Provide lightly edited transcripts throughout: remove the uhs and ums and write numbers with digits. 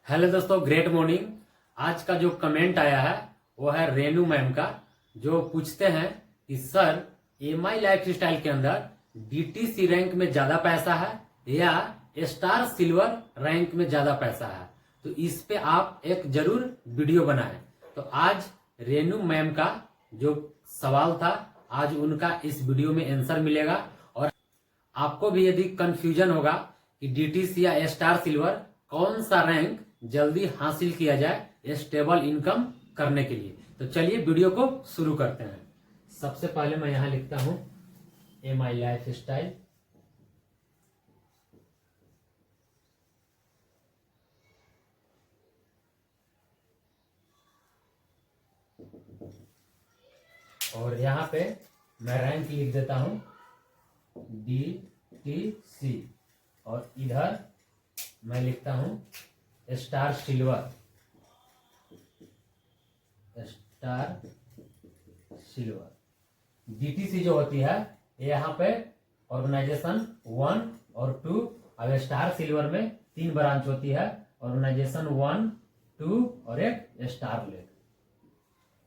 Hello दोस्तों, great morning. आज का जो कमेंट आया है वो है रेनू मैम का, जो पूछते हैं कि सर एमआई लाइफ स्टाइल के अंदर डीटीसी रैंक में ज्यादा पैसा है या स्टार सिल्वर रैंक में ज्यादा पैसा है, तो इस पे आप एक जरूर वीडियो बनाएं। तो आज रेनू मैम का जो सवाल था, आज उनका इस वीडियो में आंसर मिलेगा। और आपको भी यदि कंफ्यूजन होगा कि डीटीसी या स्टार सिल्वर कौन सा रैंक जल्दी हासिल किया जाए स्टेबल इनकम करने के लिए, तो चलिए वीडियो को शुरू करते हैं। सबसे पहले मैं यहां लिखता हूं एमआई लाइफ स्टाइल। और यहां पे मैं रैंक लिख देता हूं डीटीसी, और इधर मैं लिखता हूं star silver. Star silver DTC जो होती है यहाँ पे ऑर्गेनाइजेशन 1 और 2, अब स्टार सिल्वर में 3 ब्रांच होती है, ऑर्गेनाइजेशन 1, 2 और एक स्टार लेक।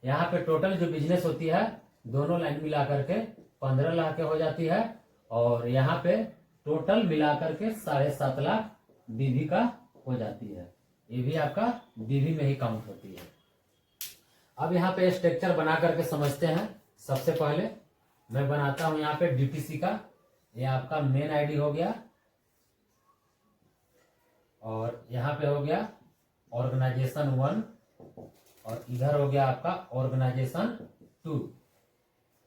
यहाँ पे टोटल जो बिजनेस होती है दोनों लाइन मिला करके 15 लाख के हो जाती है, और यहाँ पे टोटल मिला करके 7.5 लाख बीवी का हो जाती है। ये भी आपका बीवी में ही काउंट होती है। अब यहाँ पे स्ट्रक्चर बना करके समझते हैं। सबसे पहले मैं बनाता हूं यहाँ पे डीटीसी का। ये आपका मेन आईडी हो गया, और यहाँ पे हो गया ऑर्गेनाइजेशन 1, और इधर हो गया आपका ऑर्गेनाइजेशन 2।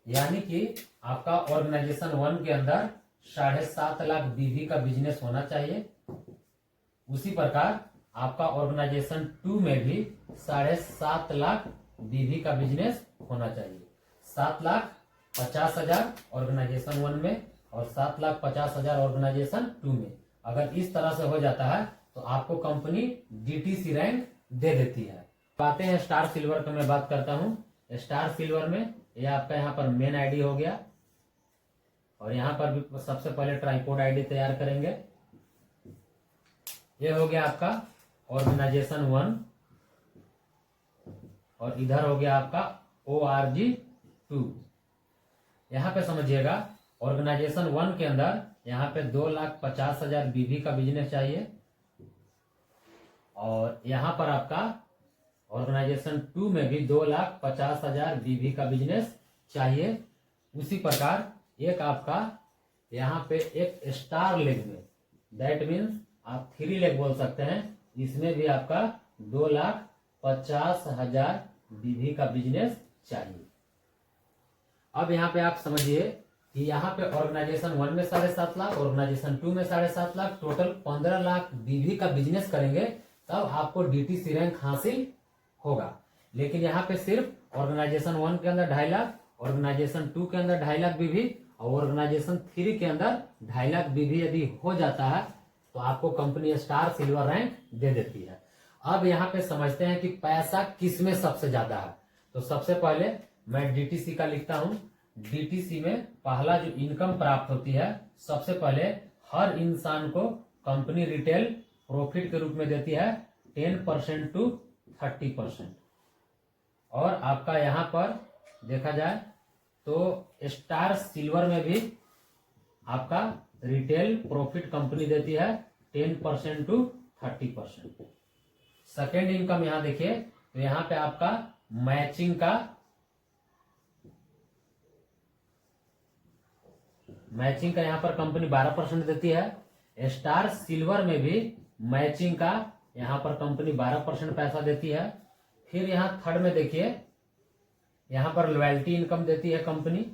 यानी कि आपका ऑर्गेनाइजेशन 1 के अंदर 7.5 लाख बीवी का बिजनेस होना चाहिए। उसी प्रकार आपका ऑर्गेनाइजेशन 2 में भी 7.5 लाख बीवी का बिजनेस होना चाहिए। 7,50,000 ऑर्गेनाइजेशन 1 में और 7,50,000 ऑर्गेनाइजेशन 2 में। अगर इस तरह से हो जाता है तो आपको कंपनी डीटीसी रैंक दे देती है। आते हैं स्टार सिल्वर पे मैं बात करता हूं। स्टार सिल्वर में ये आपका यहाँ पर मेन आईडी हो गया, और यहाँ पर भी सबसे पहले ट्राइपोड आईडी तैयार करेंगे। ये हो गया आपका ऑर्गेनाइजेशन 1, और इधर हो गया आपका ORG 2। यहाँ पे समझिएगा ऑर्गेनाइजेशन 1 के अंदर यहाँ पे 2,50,000 बीवी का बिजनेस चाहिए, और यहाँ पर आपका ऑर्गेनाइजेशन 2 में भी 2,50,000 बीवी का बिजनेस चाहिए। उसी प्रकार एक आपका यहाँ पे एक स्टार लेग में, दैट मीन्स आप 3 लेग बोल सकते हैं, इसमें भी आपका 2,50,000 बीवी का बिजनेस चाहिए। अब यहाँ पे आप समझिए कि यहाँ पे ऑर्गेनाइजेशन 1 में 7.5 लाख, ऑर्गेनाइजेशन 2 में 7.5 लाख, टोटल 15 लाख बीवी का बिजनेस करेंगे तब आपको डीटीसी रैंक हासिल होगा। लेकिन यहाँ पे सिर्फ ऑर्गेनाइजेशन 1 के अंदर 2.5 लाख, ऑर्गेनाइजेशन 2 के अंदर 2.5 लाख बीवी, और ऑर्गेनाइजेशन 3 के अंदर 2.5 लाख बीवी यदि हो जाता है तो आपको कंपनी स्टार सिल्वर रैंक दे देती है। अब यहाँ पे समझते हैं कि पैसा किसमें सबसे ज्यादा है। तो सबसे पहले मैं डीटीसी का लिखता हूं। डीटीसी में पहला जो इनकम प्राप्त होती है, सबसे पहले हर इंसान को कंपनी रिटेल प्रॉफिट के रूप में देती है 10% to 30%। और आपका यहाँ पर देखा जाए तो स्टार सिल्वर में भी आपका रिटेल प्रॉफिट कंपनी देती है 10% to 30%। सेकेंड इनकम यहां देखिए तो यहां पे आपका मैचिंग का यहां पर कंपनी 12% देती है। स्टार सिल्वर में भी मैचिंग का यहां पर कंपनी 12% पैसा देती है। फिर यहां थर्ड में देखिए यहां पर लॉयल्टी इनकम देती है कंपनी।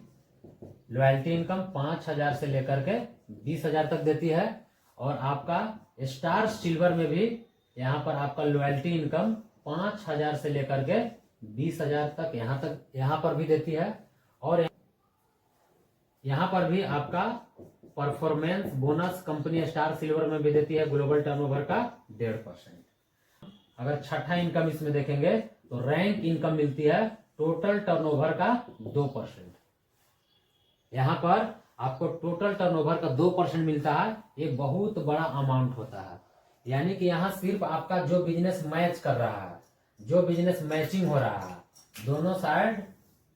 लॉयल्टी इनकम 5,000 से लेकर के 20,000 तक देती है। और आपका स्टार सिल्वर में भी यहाँ पर आपका लॉयल्टी इनकम 5,000 से लेकर के 20,000 तक यहाँ पर भी देती है। और यहाँ पर भी आपका performance bonus company star silver में भी देती है ग्लोबल टर्नओवर का 1.5%। अगर छठा इनकम इसमें देखेंगे तो रैंक इनकम मिलती है टोटल टर्नओवर का 2%। यहाँ पर आपको टोटल टर्नओवर का 2% मिलता है। ये बहुत बड़ा अमाउंट होता है। यानी कि यहाँ सिर्फ आपका जो बिजनेस मैच कर रहा है, जो बिजनेस मैचिंग हो रहा है, दोनों साइड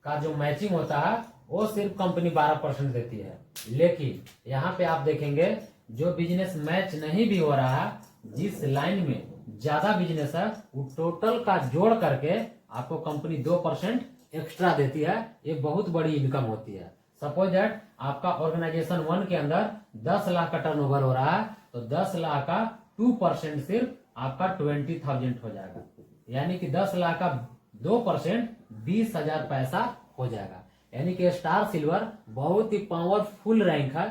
का जो मैचिंग होता है वो सिर्फ कंपनी 12% देती है। लेकिन यहाँ पे आप देखेंगे जो बिजनेस मैच नहीं भी हो रहा है, जिस लाइन में ज्यादा बिजनेस है, वो टोटल का जोड़ करके आपको कंपनी 2% एक्स्ट्रा देती है। ये बहुत बड़ी इनकम होती है। सपोज दैट आपका ऑर्गेनाइजेशन 1 के अंदर 10 लाख का टर्नओवर हो रहा है, तो 10 लाख का 2% सिर्फ आपका 20,000 हो जाएगा। यानी कि 10 लाख का 2% 20,000 पैसा हो जाएगा। यानी कि स्टार सिल्वर बहुत ही पावरफुल रैंक है।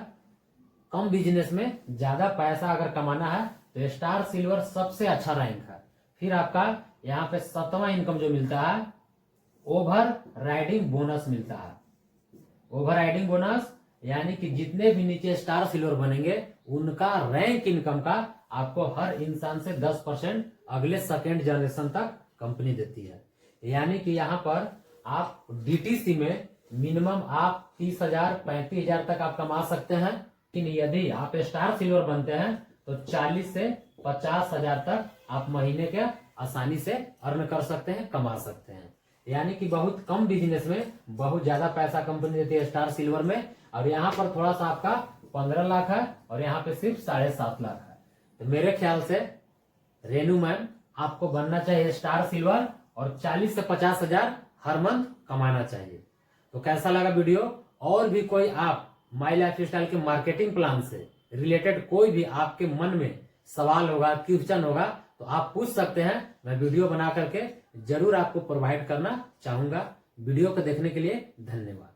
कम बिजनेस में ज्यादा पैसा अगर कमाना है तो स्टार सिल्वर सबसे अच्छा रैंक है। फिर आपका यहाँ पे 7वां इनकम जो मिलता है, ओवर राइडिंग बोनस मिलता है। ओवर राइडिंग बोनस यानी कि जितने भी नीचे स्टार सिल्वर बनेंगे उनका रैंक इनकम का आपको हर इंसान से 10% अगले सेकेंड जनरेशन तक कंपनी देती है। यानी कि यहाँ पर आप डीटीसी में मिनिमम आप 30,000 35,000 तक आप कमा सकते हैं। लेकिन यदि आप स्टार सिल्वर बनते हैं तो 40 से 50,000 तक आप महीने के आसानी से अर्न कर सकते हैं, कमा सकते हैं। यानी कि बहुत कम बिजनेस में बहुत ज्यादा पैसा कंपनी देती है स्टार सिल्वर में। और यहाँ पर थोड़ा सा आपका 15 लाख है और यहाँ पे सिर्फ 7.5 लाख है। तो मेरे ख्याल से रेनू मैम आपको बनना चाहिए स्टार सिल्वर और 40 से 50,000 हर मंथ कमाना चाहिए। तो कैसा लगा वीडियो? और भी कोई आप माई लाइफ स्टाइल के मार्केटिंग प्लान से रिलेटेड कोई भी आपके मन में सवाल होगा, क्वेश्चन होगा, तो आप पूछ सकते हैं। मैं वीडियो बना करके जरूर आपको प्रोवाइड करना चाहूंगा। वीडियो को देखने के लिए धन्यवाद।